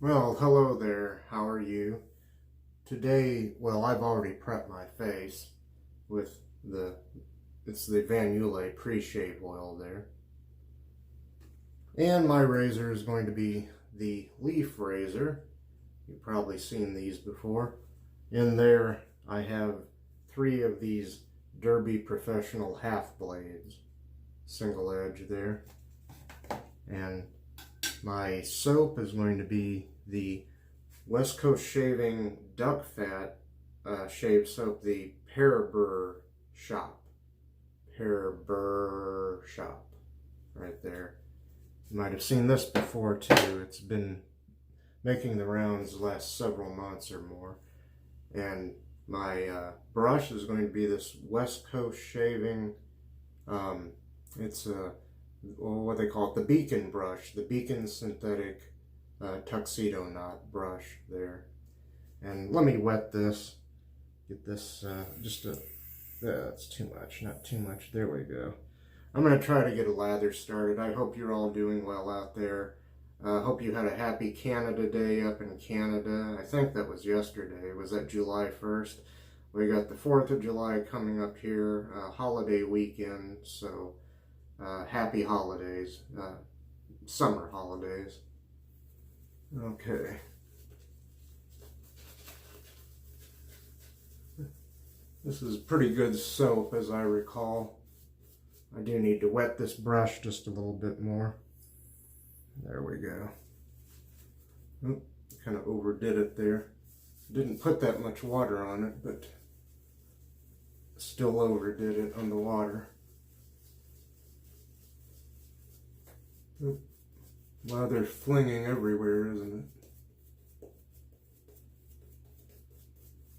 Well, hello there. How are you? Today, well, I've already prepped my face with it's the Van Yulay pre-shave oil there. And my razor is going to be the leaf razor. You've probably seen these before. In there, I have 3 of these Derby Professional half blades, single edge there. And my soap is going to be the West Coast Shaving Duck Fat Shave Soap, the Pear Brrr Shoppe. Pear Brrr Shoppe, right there. You might have seen this before too. It's been making the rounds the last several months or more. And my brush is going to be this West Coast Shaving, it's what they call it, the Beacon brush, the Beacon synthetic tuxedo knot brush there. And let me wet this, get this that's too much, not too much, there we go. I'm going to try to get a lather started. I hope you're all doing well out there. Hope you had a happy Canada Day up in Canada. I think that was yesterday. Was that July 1st? We got the 4th of July coming up here, holiday weekend, so happy holidays, summer holidays. Okay. This is pretty good soap, as I recall. I do need to wet this brush just a little bit more. There we go. Oop, kind of overdid it there. Didn't put that much water on it, but still overdid it on the water. Oop. Lather flinging everywhere, isn't it?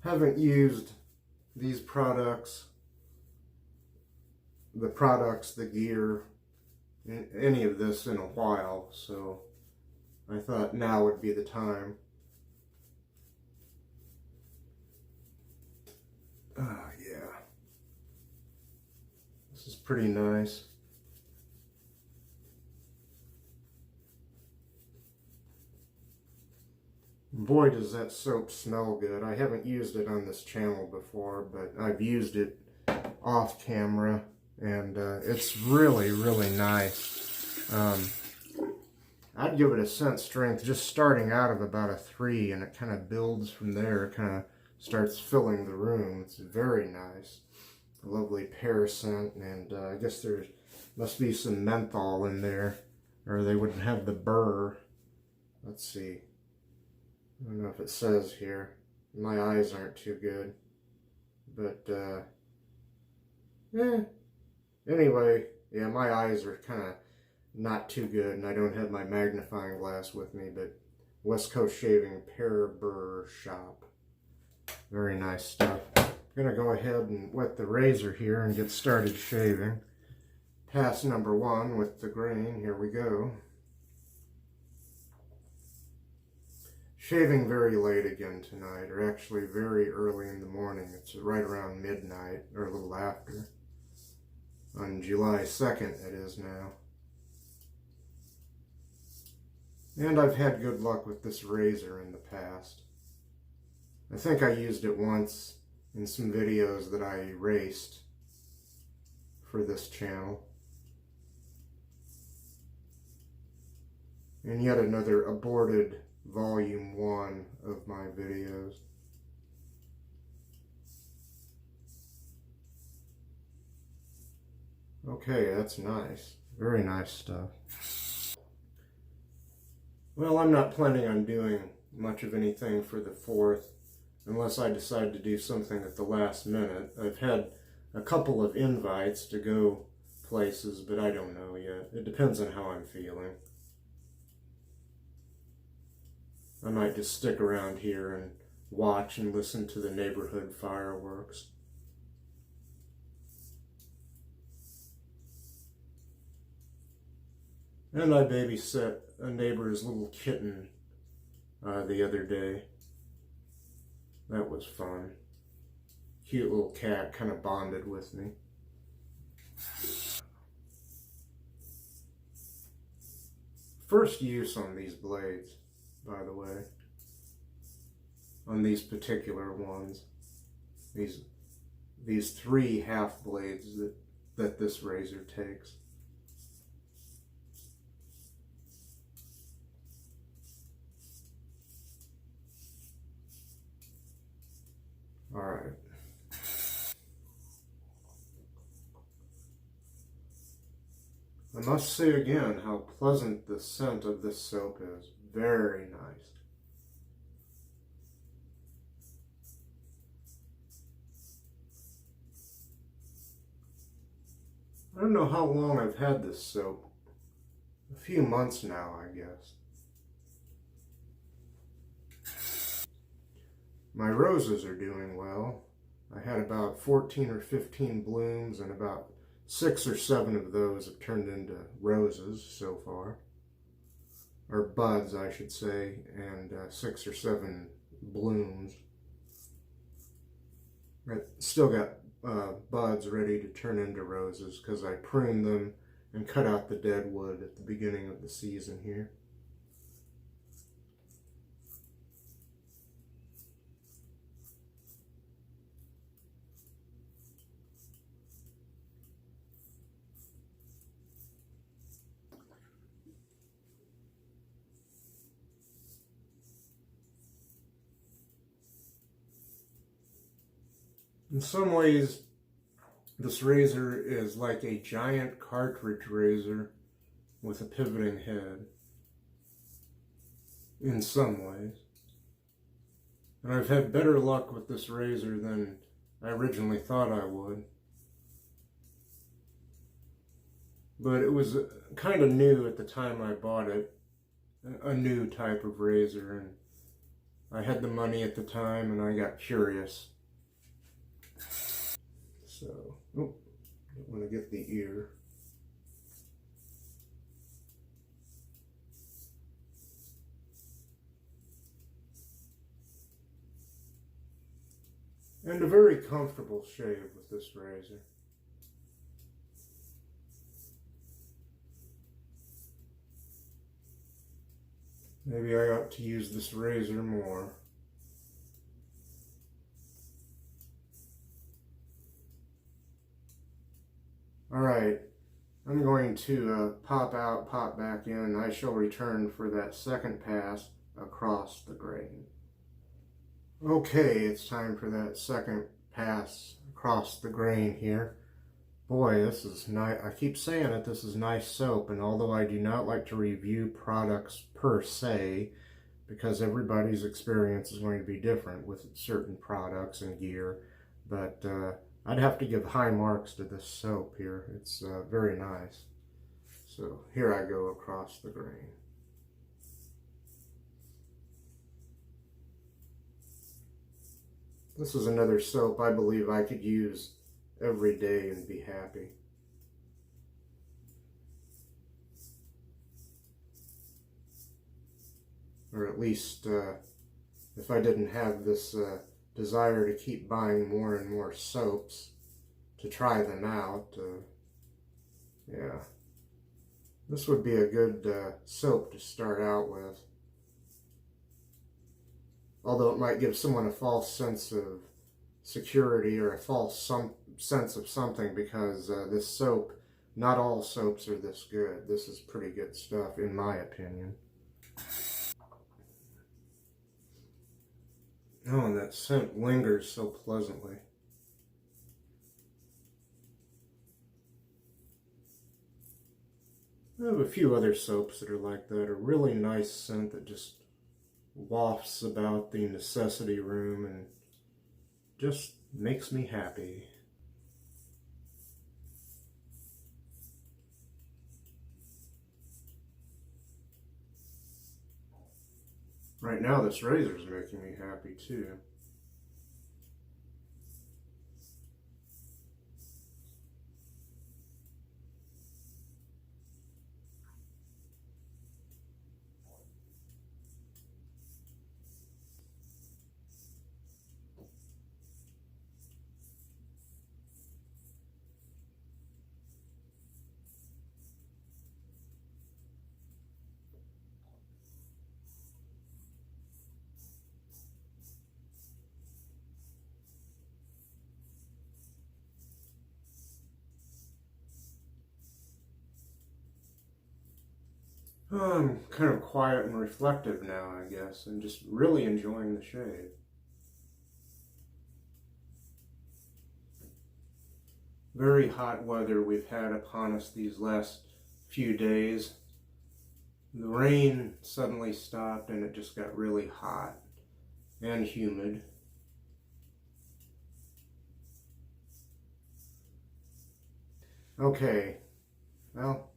Haven't used these products, the gear, any of this in a while, so I thought now would be the time. Yeah. This is pretty nice. Boy, does that soap smell good. I haven't used it on this channel before, but I've used it off camera, and it's really, really nice. I'd give it a scent strength just starting out of about a 3, and it kind of builds from there. It kind of starts filling the room. It's very nice. A lovely pear scent, and I guess there must be some menthol in there, or they wouldn't have the burr. Let's see. I don't know if it says here. My eyes aren't too good. But, anyway, yeah, my eyes are kind of not too good, and I don't have my magnifying glass with me, but West Coast Shaving Pear Brrr Shoppe. Very nice stuff. I'm going to go ahead and wet the razor here and get started shaving. Pass number 1 with the grain. Here we go. Shaving very late again tonight, or actually very early in the morning. It's right around midnight, or a little after. On July 2nd it is now. And I've had good luck with this razor in the past. I think I used it once in some videos that I erased for this channel. And yet another aborted Volume 1 of my videos. Okay, that's nice. Very nice stuff. Well, I'm not planning on doing much of anything for the 4th unless I decide to do something at the last minute. I've had a couple of invites to go places, but I don't know yet. It depends on how I'm feeling. I might just stick around here and watch and listen to the neighborhood fireworks. And I babysat a neighbor's little kitten the other day. That was fun. Cute little cat, kind of bonded with me. First use on these blades. by the way, on these particular ones. These 3 half blades that this razor takes. All right. I must say again how pleasant the scent of this soap is. Very nice. I don't know how long I've had this soap. A few months now, I guess. My roses are doing well. I had about 14 or 15 blooms, and about 6 or 7 of those have turned into roses so far. Or buds, I should say, and 6 or 7 blooms. I still got buds ready to turn into roses because I pruned them and cut out the dead wood at the beginning of the season here. In some ways, this razor is like a giant cartridge razor with a pivoting head. In some ways. And I've had better luck with this razor than I originally thought I would. But it was kind of new at the time I bought it. A new type of razor. And I had the money at the time and I got curious. So, don't want to get the ear. And a very comfortable shave with this razor. Maybe I ought to use this razor more. Alright, I'm going to pop out, pop back in, and I shall return for that second pass across the grain. Okay, it's time for that second pass across the grain here. Boy, this is nice. I keep saying it, this is nice soap, and although I do not like to review products per se, because everybody's experience is going to be different with certain products and gear, but I'd have to give high marks to this soap here. It's very nice. So here I go across the grain. This is another soap I believe I could use every day and be happy. Or at least if I didn't have this desire to keep buying more and more soaps to try them out. Yeah, this would be a good soap to start out with. Although it might give someone a false sense of security or a false sense of something, because this soap, not all soaps are this good. This is pretty good stuff in my opinion. Oh, and that scent lingers so pleasantly. I have a few other soaps that are like that. A really nice scent that just wafts about the necessity room and just makes me happy. Right now this razor is making me happy too. I'm kind of quiet and reflective now, I guess, and just really enjoying the shave. Very hot weather we've had upon us these last few days. The rain suddenly stopped and it just got really hot and humid. Okay, well,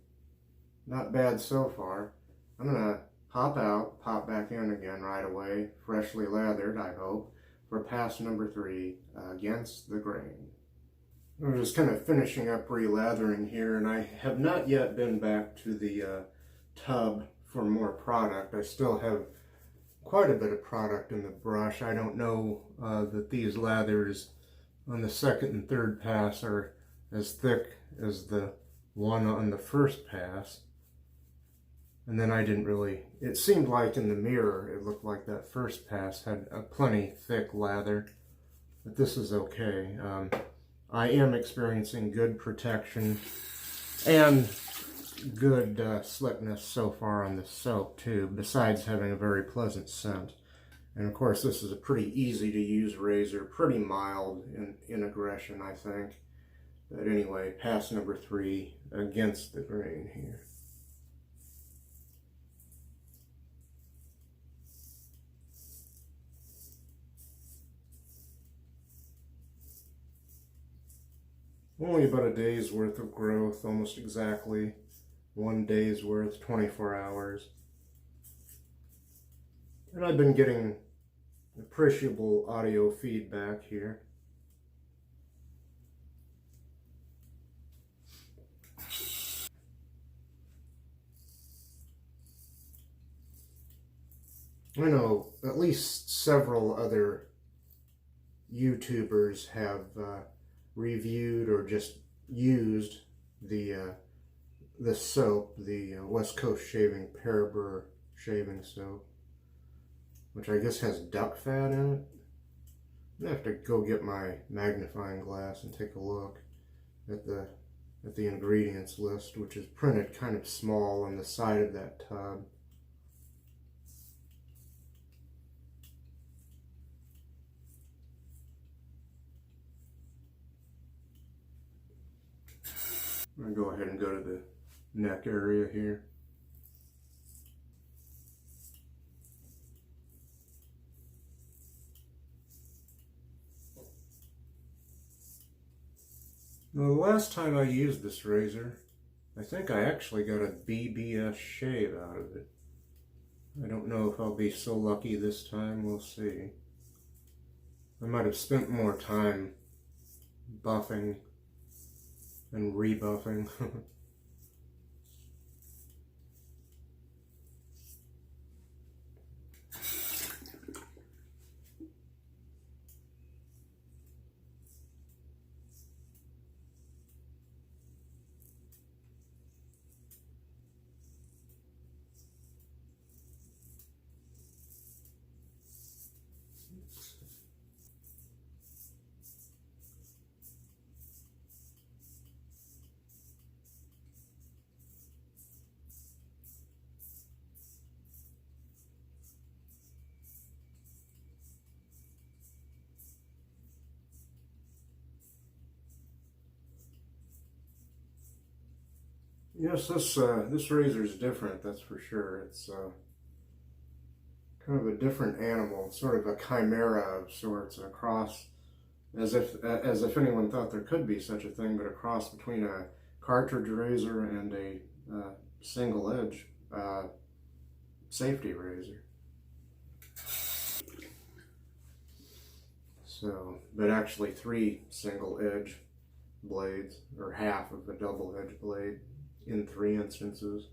not bad so far. I'm gonna pop out, pop back in again right away, freshly lathered, I hope, for pass number 3 against the grain. I'm just kind of finishing up relathering here, and I have not yet been back to the tub for more product. I still have quite a bit of product in the brush. I don't know that these lathers on the second and third pass are as thick as the one on the first pass. And then I didn't really, it seemed like in the mirror it looked like that first pass had a plenty thick lather, but this is okay. I am experiencing good protection and good slickness so far on the soap too, besides having a very pleasant scent. And of course this is a pretty easy to use razor, pretty mild in aggression, I think. But anyway, pass number 3 against the grain here. Only about a day's worth of growth, almost exactly 1 day's worth, 24 hours. And I've been getting appreciable audio feedback here. I know at least several other YouTubers have reviewed or just used the soap, the West Coast Shaving Pear Brrr shaving soap, which I guess has duck fat in it. I'm gonna have to go get my magnifying glass and take a look at the ingredients list, which is printed kind of small on the side of that tub. I'm going to go ahead and go to the neck area here. Now, the last time I used this razor, I think I actually got a BBS shave out of it. I don't know if I'll be so lucky this time, we'll see. I might have spent more time buffing and rebuffing. Yes, this razor is different, that's for sure. It's kind of a different animal, sort of a chimera of sorts, a cross, as if anyone thought there could be such a thing, but a cross between a cartridge razor and a single edge safety razor. So, but actually 3 single edge blades, or half of a double edge blade in 3 instances.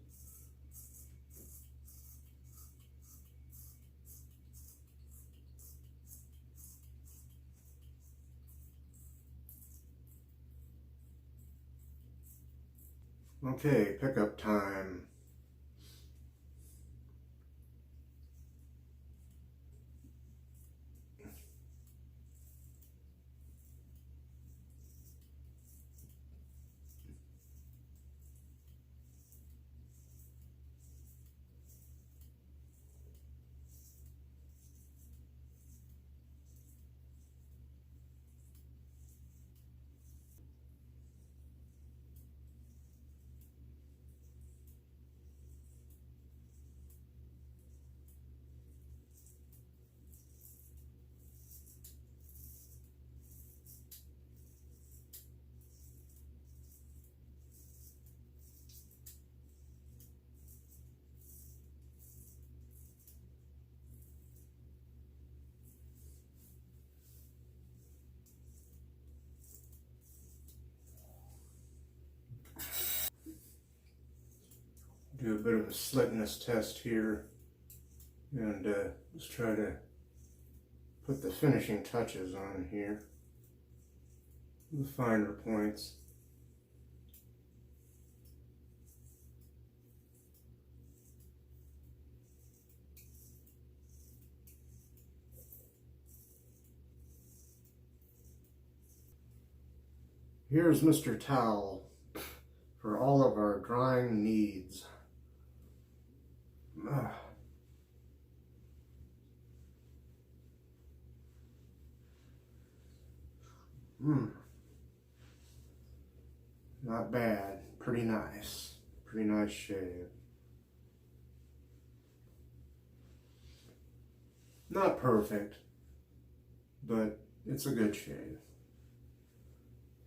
Okay, pickup time. Do a bit of a slickness test here and just try to put the finishing touches on here, the finer points. Here's Mr. Towel for all of our drying needs. Not bad. Pretty nice. Pretty nice shave. Not perfect, but it's a good shave.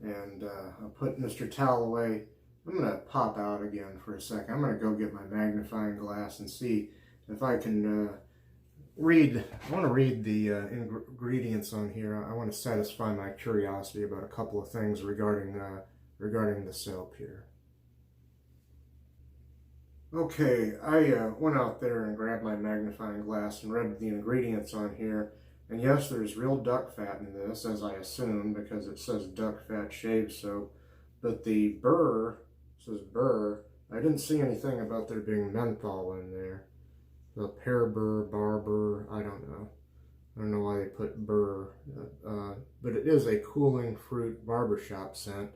And I'll put Mr. Towel away. I'm going to pop out again for a second. I'm going to go get my magnifying glass and see if I can read. I want to read the ingredients on here. I want to satisfy my curiosity about a couple of things regarding the soap here. Okay, I went out there and grabbed my magnifying glass and read the ingredients on here. And yes, there's real duck fat in this, as I assumed, because it says duck fat shave soap. But the Brrr says Brrr. I didn't see anything about there being menthol in there. The Pear Brrr, Bar Brrr, I don't know. I don't know why they put Brrr. But it is a cooling fruit barbershop scent.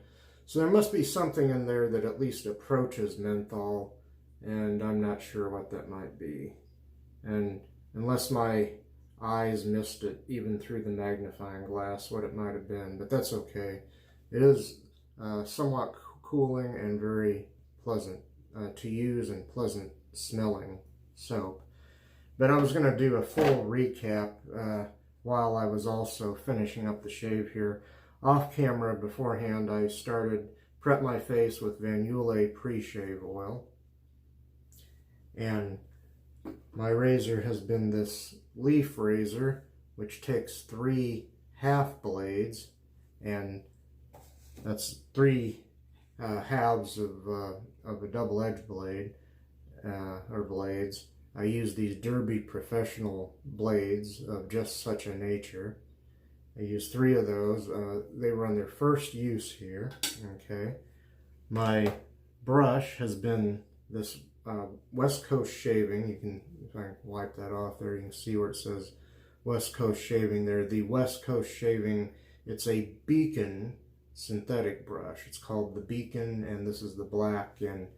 So there must be something in there that at least approaches menthol. And I'm not sure what that might be. And unless my eyes missed it even through the magnifying glass, what it might have been, but that's okay. It is somewhat cooling and very pleasant to use and pleasant smelling soap. But I was going to do a full recap while I was also finishing up the shave here. Off camera beforehand, I prepped my face with Van Yulay pre-shave oil. And my razor has been this leaf razor, which takes 3 half blades, and that's 3 halves of a double-edged blade, or blades. I use these Derby Professional blades of just such a nature. I use 3 of those. They were on their first use here. Okay, my brush has been this West Coast Shaving. You can, if I wipe that off there, you can see where it says West Coast Shaving there. The West Coast Shaving, it's a Beacon synthetic brush. It's called the Beacon, and this is the black and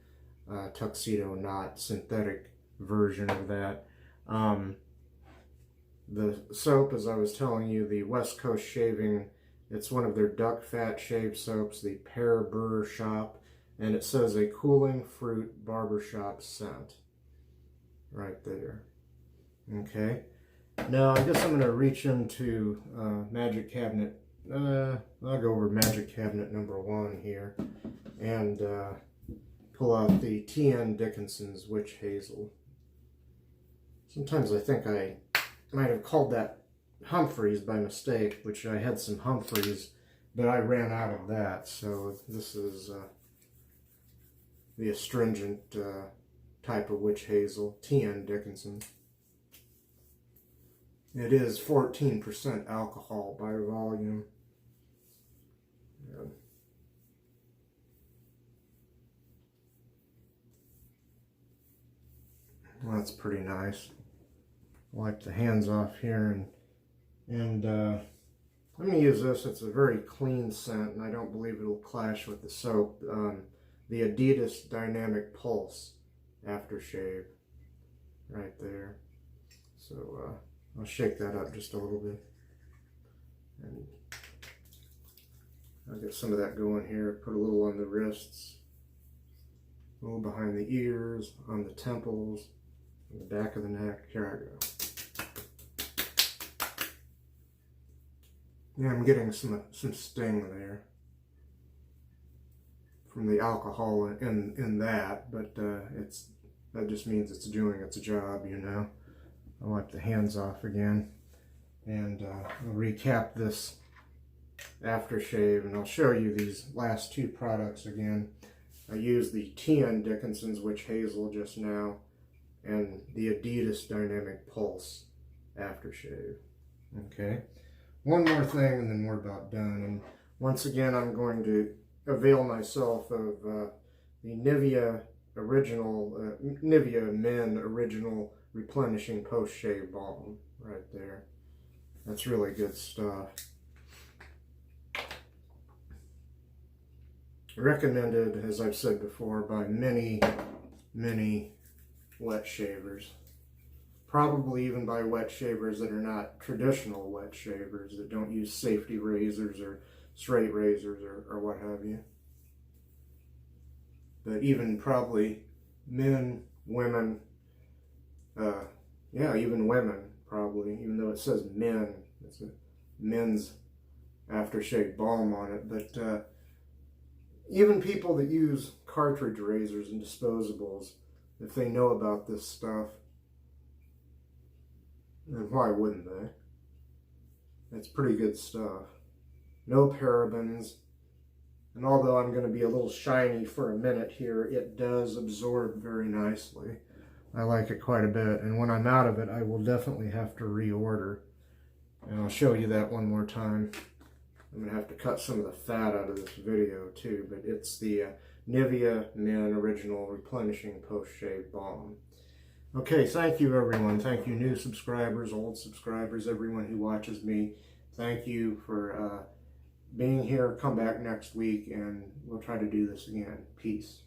tuxedo knot synthetic version of that. The soap, as I was telling you, the West Coast Shaving, it's one of their duck fat shave soaps, the Pear Brrr Shoppe. And it says a cooling fruit barbershop scent right there. Okay. Now I guess I'm going to reach into magic cabinet. I'll go over magic cabinet number 1 here and pull out the TN Dickinson's Witch Hazel. Sometimes I think I might have called that Humphreys by mistake, which I had some Humphreys, but I ran out of that. So this is the astringent type of witch hazel, TN Dickinson. It is 14% alcohol by volume. Yeah. Well, that's pretty nice. Wipe the hands off here, and I'm going to use this. It's a very clean scent, and I don't believe it'll clash with the soap. The Adidas Dynamic Pulse aftershave right there. So I'll shake that up just a little bit, and I'll get some of that going here. Put a little on the wrists, a little behind the ears, on the temples, on the back of the neck. Here I go. Yeah, I'm getting some sting there from the alcohol in that, but that just means it's doing its job, you know. I'll wipe the hands off again, and I'll recap this aftershave, and I'll show you these last 2 products again. I used the TN Dickinson's Witch Hazel just now, and the Adidas Dynamic Pulse aftershave. Okay, one more thing and then we're about done. And once again, I'm going to avail myself of the Nivea Men Original Replenishing Post-Shave Balm right there. That's really good stuff. Recommended, as I've said before, by many wet shavers. Probably even by wet shavers that are not traditional wet shavers, that don't use safety razors or straight razors or what have you. But even probably men, women, yeah, even women probably, even though it says men, it's a men's aftershave balm on it. But even people that use cartridge razors and disposables, if they know about this stuff, then why wouldn't they? It's pretty good stuff. No parabens. And although I'm going to be a little shiny for a minute here, it does absorb very nicely. I like it quite a bit. And when I'm out of it, I will definitely have to reorder. And I'll show you that one more time. I'm going to have to cut some of the fat out of this video too, but it's the Nivea Men Original Replenishing Post-Shave Balm. Okay, thank you everyone. Thank you new subscribers, old subscribers, everyone who watches me. Thank you for being here. Come back next week and we'll try to do this again. Peace.